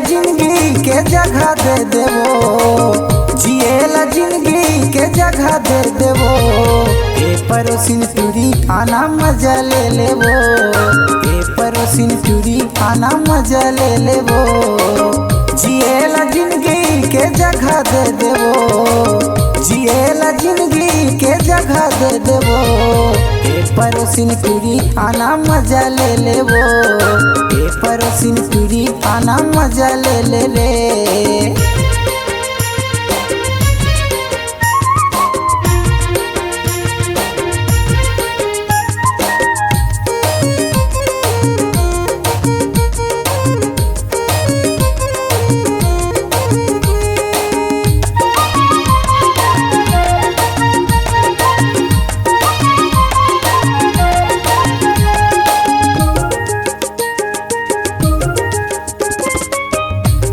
जिंदगी के जगह दे देवो, जिएला जिंदगी के जगह दे देवो। ए परोसिन टूरी आना मजा ले लेवो, ए परोसिन टूरी आना मजा ले लेवो। जिएला जिंदगी के जगह दे देवो, जिएला जिंदगी के जगह दे देवो। ए परोसिन टूरी आना मजा ले लेवो, ए परोसिन टूरी आना मजा ले ले।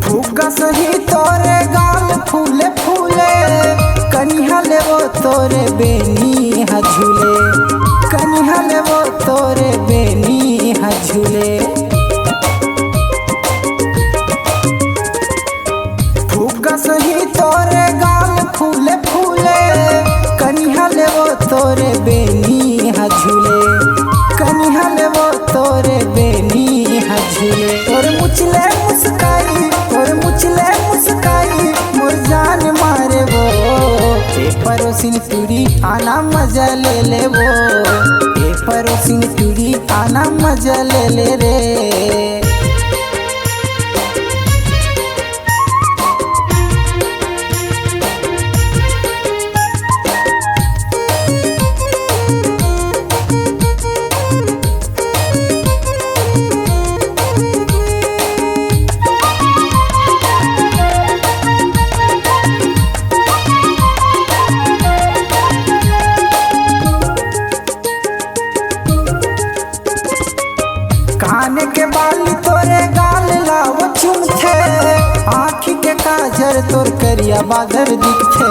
फुग्गा सही तोरे गाल फूले फूले, कनिहा लेवो तोरे बेनी झूले, कनिहा लेवो तोरे बेनी झूले। फुग्गा सही तोरे गाल फूले फूले, कनिहा लेवो तोरे बेनी झूले, कनिहा लेवो तोरे बेनी झूले। तोर मुचले मुस्काई, तोर मुचले मुस्काई मोर जान मारे वो। ए परोसिन टूरी आना मजा ले ले वो, ए परोसिन टूरी आना मजा ले ले रे। काने के बाली तोरे गाल लाव चुमथे, आँखी के काजर तोर करिया बादर दिखथे,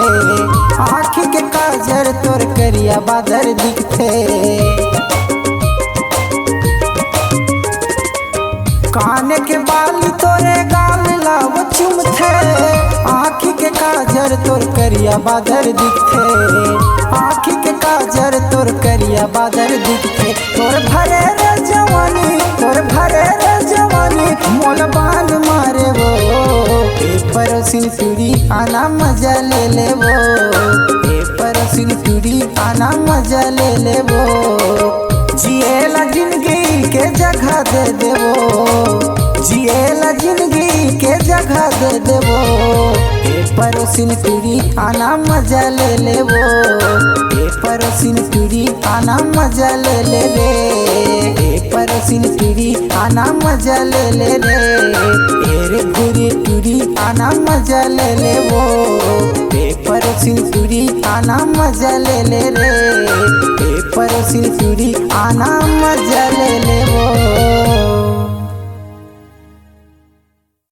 आँखी के काजर तोर करिया बादर दिखथे। काने के बाली तोरे गाल लाव चुमथे, आँखी के काजर तोर करिया बादर दिखथे, आँखी के काजर तोर करिया बादर दिखथे। तोर भरे रे जवानी, तोर भरे रे जवानी मोल बाल मारे वो। ए परोसिन टूरी आना मजा ले ले वो, ए परोसिन टूरी आना मजा ले ले वो। जिएला जिंदगी के जगह दे देवो, जिएला जिंदगी के जगह दे देवो। ए परोसिन टूरी आना मजा ले लेवो, ए परोसिन टूरी आना मजा ले ले रे। ए परोसिन टूरी आना मजा ले ले रे, ए रे गुरी टूरी आना मजा ले लेवो। ए परोसिन टूरी आना मजा ले ले रे, ए परोसिन टूरी आना मजा ले लेवो।